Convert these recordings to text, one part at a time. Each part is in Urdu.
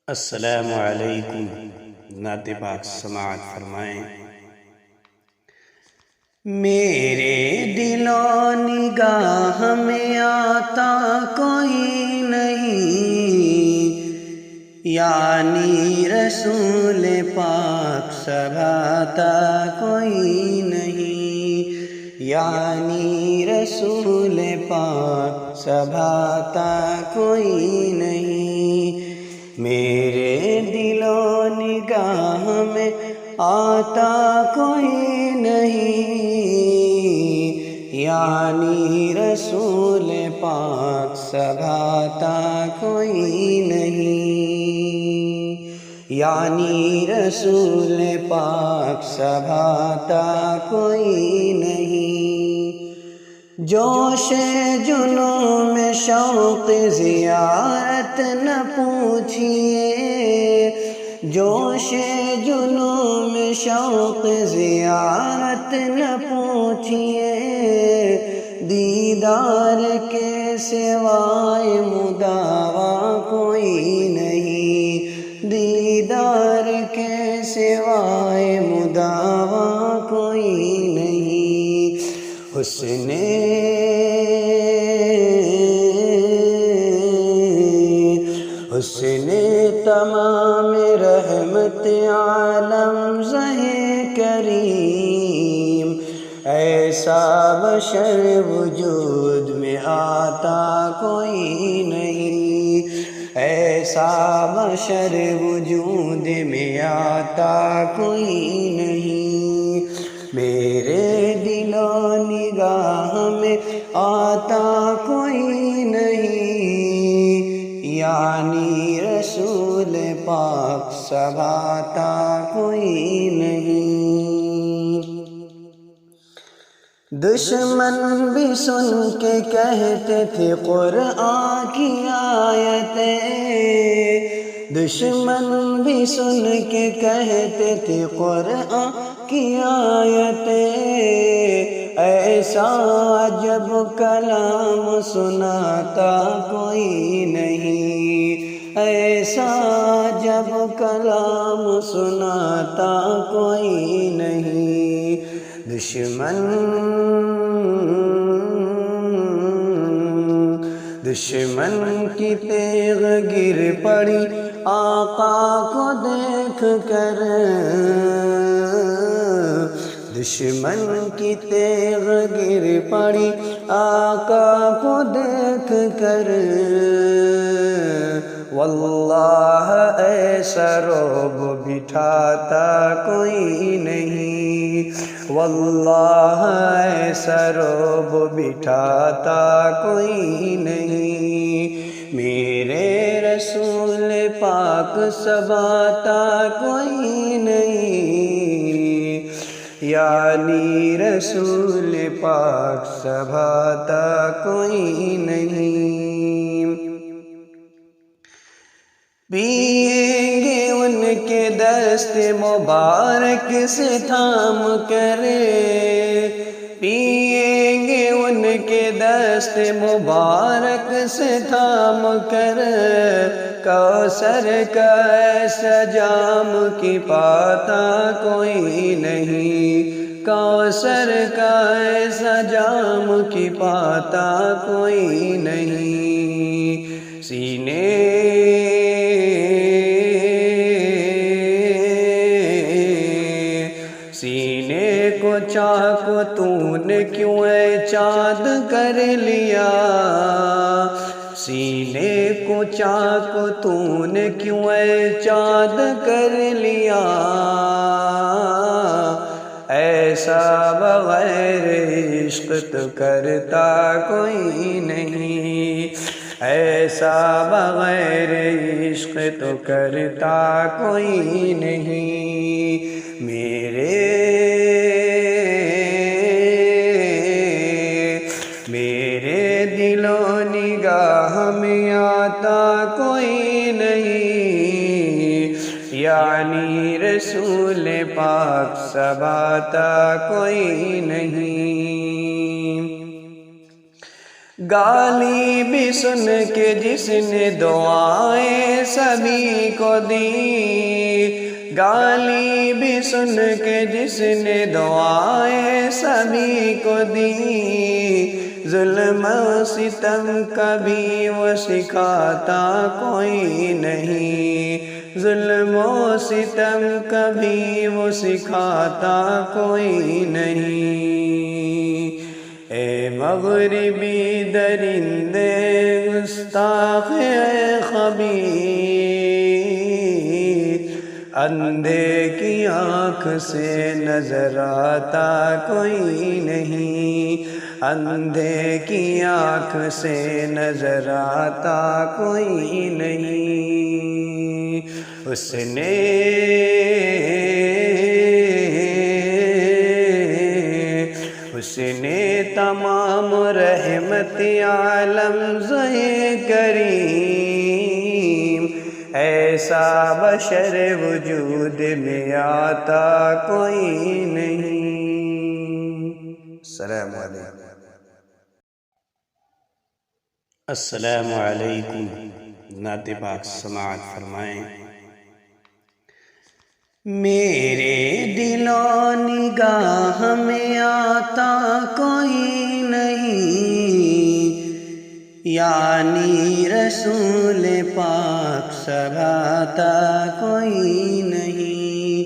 السلام علیکم۔ نعت پاک سماعت فرمائیں۔ میرے دل و نگاہ میں آتا کوئی نہیں، یعنی رسول پاک سبھاتا کوئی نہیں، یعنی رسول پاک سبھاتا کوئی نہیں۔ میرے دل و نگاہ میں آتا کوئی نہیں، یعنی رسول پاک سبھاتا کوئی نہیں، یعنی رسول پاک سبھاتا کوئی نہیں۔ جوش جنوں میں شوق زیارت نہ پوچھئے، جوش جنوں میں شوق زیارت نہ پوچھئے، دیدار کے سوائے مداوا کوئی نہیں، دیدار کے سوائے مداوا کوئی نہیں۔ حسن تمام رحمت عالم زہ کریم، ایسا بشر وجود میں آتا کوئی نہیں، ایسا بشر وجود میں آتا کوئی نہیں۔ میرے دل و نگاہ میں آتا کوئی نہیں، یعنی رسول پاک سبھاتا کوئی نہیں۔ دشمن بھی سن کے کہتے تھے قرآن کی آیتیں، دشمن بھی سن کے کہتے تھے قرآن کی آیتیں، ایسا جب کلام سناتا کوئی نہیں، ایسا جب کلام سناتا کوئی نہیں۔ دشمن کی تیغ گر پڑی آقا کو دیکھ کر، دشمن کی تیغ گر پڑی آقا کو دیکھ کر، واللہ ایسا رعب بٹھاتا کوئی نہیں، واللہ ایسا رعب بٹھاتا کوئی نہیں۔ میرے رسول پاک سبھاتا کوئی نہیں، یعنی رسول پاک سبھاتا کوئی نہیں۔ پئیں گے ان کے دست مبارک سے تھام کر، پئیں گے ان کے دست مبارک سے تھام کر، کوثر کا ایسا جام کی پاتا کوئی نہیں، کوثر کا ایسا جام کی پاتا کوئی نہیں۔ سینے کو چاک تو نے کیوں اے چاند کر لیا، سینے کو چاک تو نے کیوں اے چاند کر لیا، ایسا بغیر عشق تو کرتا کوئی نہیں، ایسا بغیر عشق تو کرتا کوئی نہیں۔ میرے دل و نگاہ میں آتا کوئی نہیں، یعنی رسول پاک سبھاتا کوئی نہیں۔ گالی بھی سن کے جس نے دعائیں سبھی کو دی، گالی بھی سن کے جس نے دعائیں سبھی کو دی، ظلم و ستم کبھی وہ سکھاتا کوئی نہیں، ظلم و ستم کبھی وہ سکھاتا کوئی نہیں۔ اے مغربی درندے گستاخ اے خبیث، اندھے کی آنکھ سے نظر آتا کوئی نہیں، اندھے کی آنکھ سے نظر آتا کوئی نہیں۔ اس نے تمام رحمت عالم زہ کریم، ایسا بشر وجود میں آتا کوئی نہیں۔ السلام علیکم۔ السلام علیکم۔ نعت پاک سماعت فرمائیں۔ میرے دل و نگاہ میں آتا کوئی نہیں، یعنی رسول پاک سبھاتا کوئی نہیں،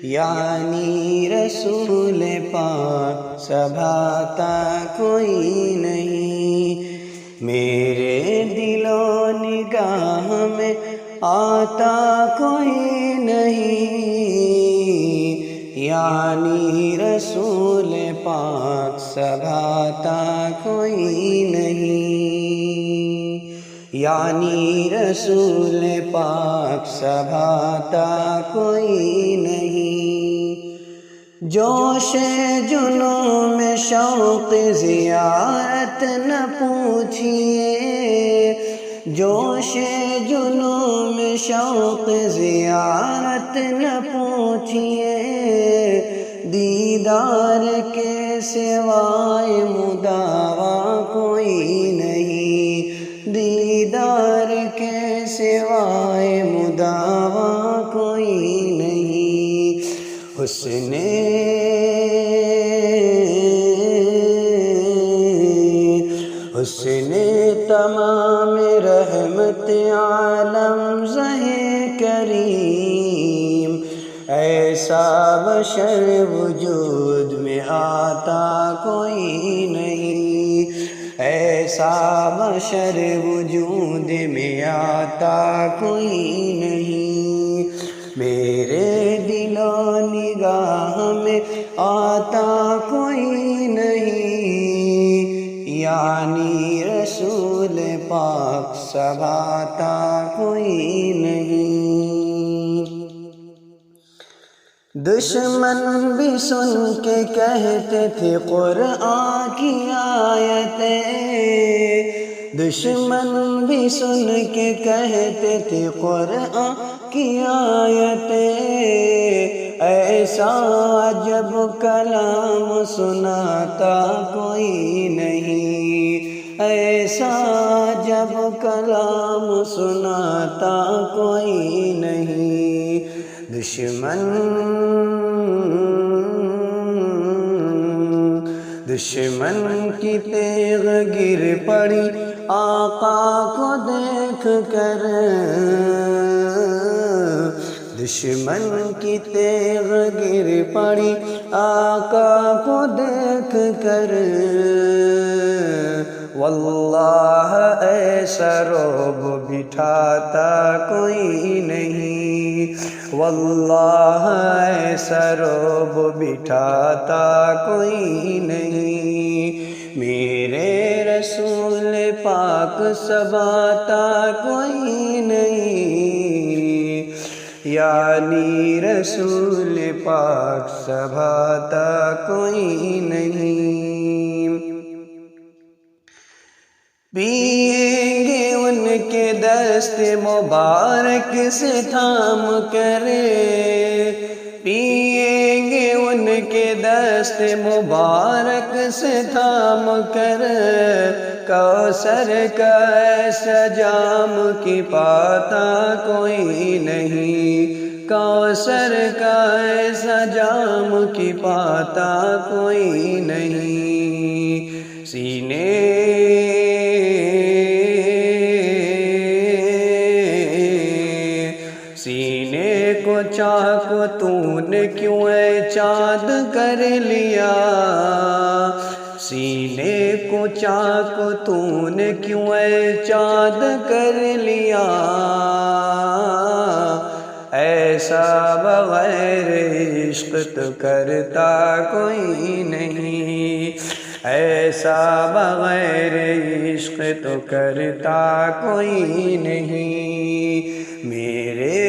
یعنی رسول پاک سبھاتا کوئی نہیں۔ میرے دل و نگاہ میں آتا کوئی نہیں، یعنی رسول پاک سبھاتا کوئی نہیں، یعنی رسول پاک سبھاتا کوئی نہیں۔ جوش جنوں میں شوق زیارت نہ پوچھئے، جوش جنوں میں شوق زیارت نہ پوچھئے، دیدار کے سوائے مداوا کوئی نہیں، دیدار کے سوائے مداوا کوئی نہیں۔ اس نے تمام رحمت عالم زہ کریم، ایسا بشر وجود میں آتا کوئی نہیں، ایسا بشر وجود میں آتا کوئی نہیں۔ میرے دل و نگاہ میں آتا کوئی نہیں، یعنی رسول پاک سبھاتا کوئی نہیں۔ دشمن بھی سن کے کہتے تھے قرآن کی آیتیں، دشمن بھی سن کے کہتے تھے قرآن کی آیتیں، ایسا عجب کلام سناتا کوئی نہیں، ایسا عجب کلام سناتا کوئی نہیں۔ دشمن کی تیغ گر پڑی آقا کو دیکھ کر، دشمن کی تیغ گر پڑی آقا کو دیکھ کر، واللہ ایسا رعب بٹھاتا کوئی نہیں، واللہ ایسا رعب بٹھاتا کوئی نہیں۔ میرے رسول پاک سبھاتا کوئی نہیں، یعنی رسول پاک سبھاتا کوئی نہیں۔ پئیں گے ان کے دست مبارک سے تھام کر، پئیں گے ان کے دست مبارک سے تھام کر، کوثر کا ایسا جام کی پاتا کوئی نہیں، کوثر کا ایسا جام کی پاتا کوئی نہیں، سینے کو چاک تو نے کیوں اے چاند کر لیا، سینے کو چاک تو نے کیوں اے چاند کر لیا، ایسا بغیر عشق تو کرتا کوئی نہیں، ایسا بغیر عشق تو کرتا کوئی نہیں، میرے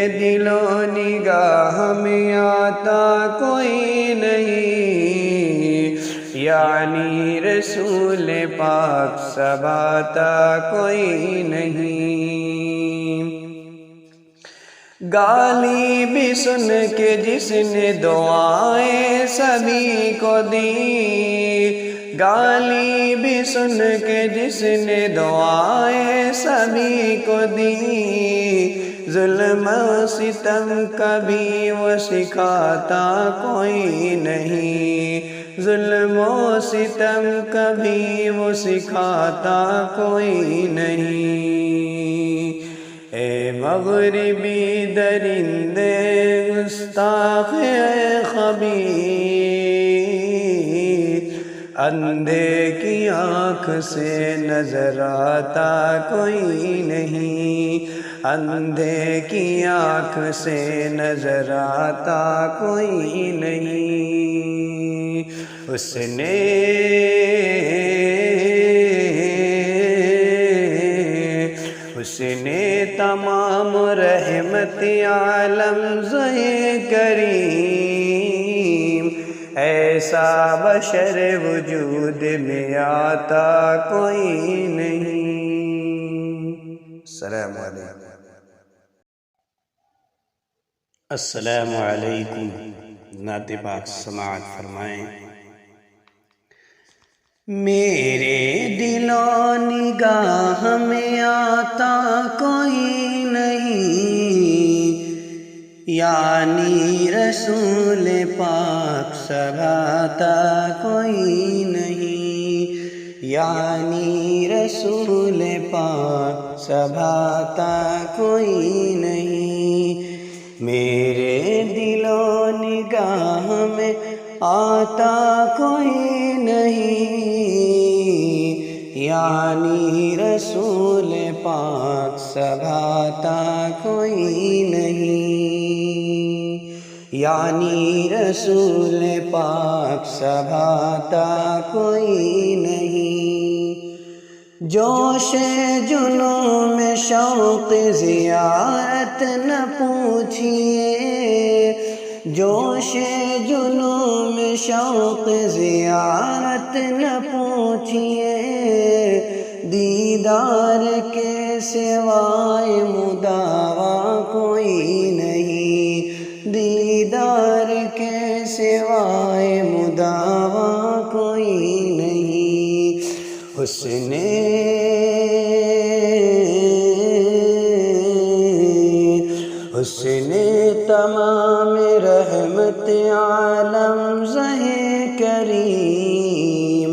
دل و نگاہ میں آتا کوئی نہیں، یعنی رسول پاک سب آتا کوئی نہیں، گالی بھی سن کے جس نے دعائیں سبھی کو دی، گالی بھی سن کے جس نے دعائیں سبھی کو دی، ظلم و ستم کبھی وہ سکھاتا کوئی نہیں، ظلم و ستم کبھی وہ سکھاتا کوئی نہیں، اے مغربی درندے گستاخ اے خبیث، اندھے کی آنکھ سے نظر آتا کوئی نہیں، اندھے کی آنکھ سے نظر آتا کوئی نہیں، اس نے تمام رحمت عالم زہ کریم، ایسا بشر وجود میں آتا کوئی نہیں۔ السلام علیکم۔ السلام علیکم۔ نعت پاک سماعت فرمائیں۔ میرے دل و نگاہ میں آتا کوئی نہیں، یعنی رسول پاک سب آتا کوئی نہیں، یعنی رسول پاک سب آتا کوئی نہیں، میرے دل و نگاہ میں آتا کوئی نہیں، یعنی رسول پاک سب آتا کوئی نہیں، یعنی رسول پاک سب آتا کوئی نہیں، جوش جنوں میں شوق زیارت نہ پوچھئے، جوش جنوں میں شوق زیارت نہ پوچھئے، دیدار کے سوائے مداوا کوئی نہیں، دیدار کے سوائے مداوا کوئی نہیں، اس نے تمام رحمت عالم زہ کریم،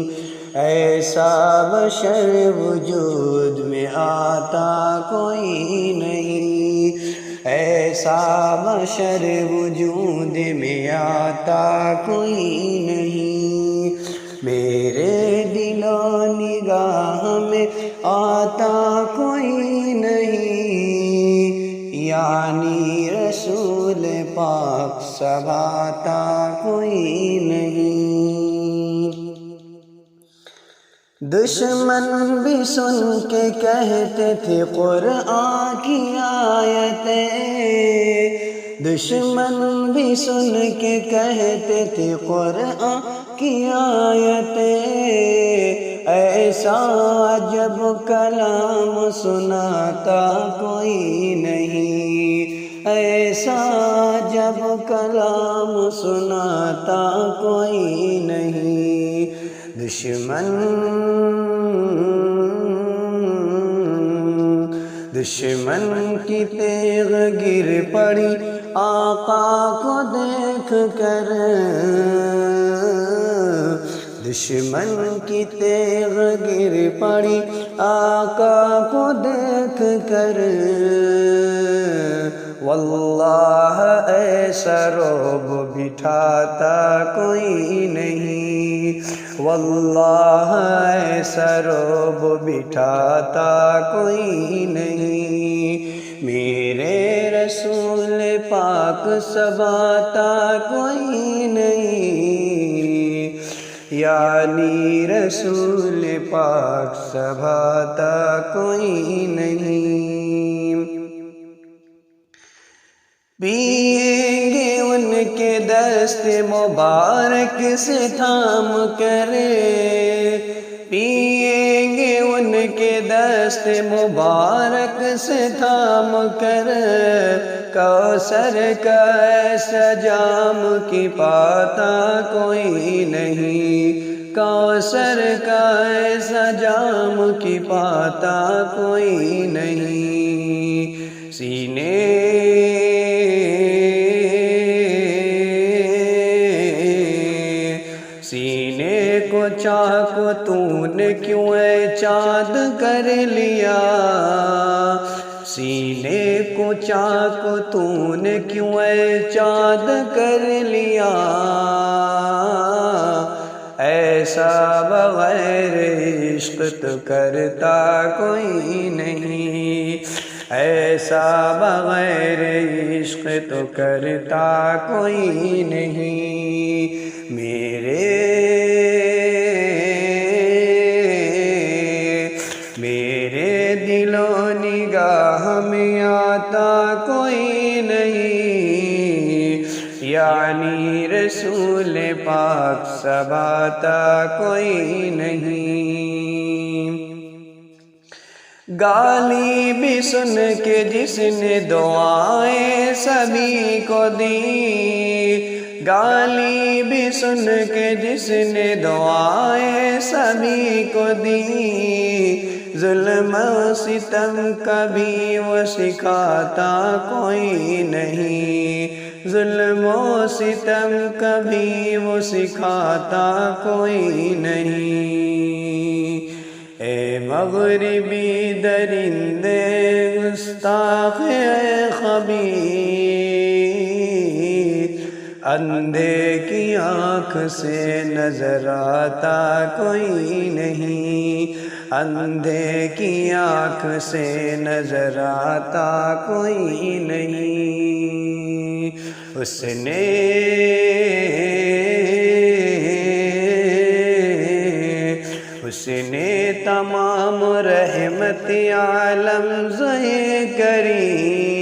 ایسا بشر وجود میں آتا کوئی نہیں، ایسا بشر وجود میں آتا کوئی نہیں، میرے دل و نگاہ میں آتا کوئی نہیں، یعنی رسول پاک سب آتا کوئی نہیں، دشمن بھی سن کے کہتے تھے قرآن کی آیتیں، دشمن بھی سن کے کہتے تھے قرآن کی آیتیں، ایسا جب کلام سناتا کوئی نہیں، ایسا جب کلام سناتا کوئی نہیں، دشمن کی تیغ گر پڑی آقا کو دیکھ کر، دشمن کی تیغ گر پڑی آقا کو دیکھ کر، واللہ ایسا رعب بٹھاتا کوئی نہیں، واللہ ایسا رعب بٹھاتا کوئی نہیں، میرے رسول پاک سباتا کوئی نہیں، یعنی رسول پاک سباتا کوئی نہیں۔ پئیں گے ان کے دست مبارک سے تھام کر، پئیں گے ان کے دست مبارک سے تھام کر، کوثر کا ایسا جام کی پاتا کوئی نہیں، کوثر کا ایسا جام کی پاتا کوئی نہیں، سینے کو چاک تو نے کیوں اے چاند کر لیا، سینے کو چاک تو نے کیوں اے چاند کر لیا، ایسا بغیر عشق تو کرتا کوئی نہیں، ایسا بغیر عشق تو کرتا کوئی نہیں، میرے دل و نگاہ میں آتا کوئی نہیں، یعنی رسول پاک سباتا کوئی نہیں، گالی بھی سن کے جس نے دعائیں سبھی کو دی، گالی بھی سن کے جس نے دعائیں سبھی کو دی، ظلم و ستم کبھی وہ سکھاتا کوئی نہیں، ظلم و ستم کبھی وہ سکھاتا کوئی نہیں، اے مغربی درندے گستاخ اے خبیث، اندھے کی آنکھ سے نظر آتا کوئی نہیں، اندھے کی آنکھ سے نظر آتا کوئی نہیں، اس نے تمام رحمت عالم زے کریم،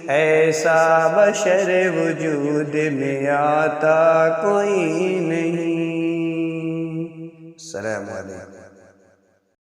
ایسا بشر وجود میں آتا کوئی نہیں۔ السلام علیکم۔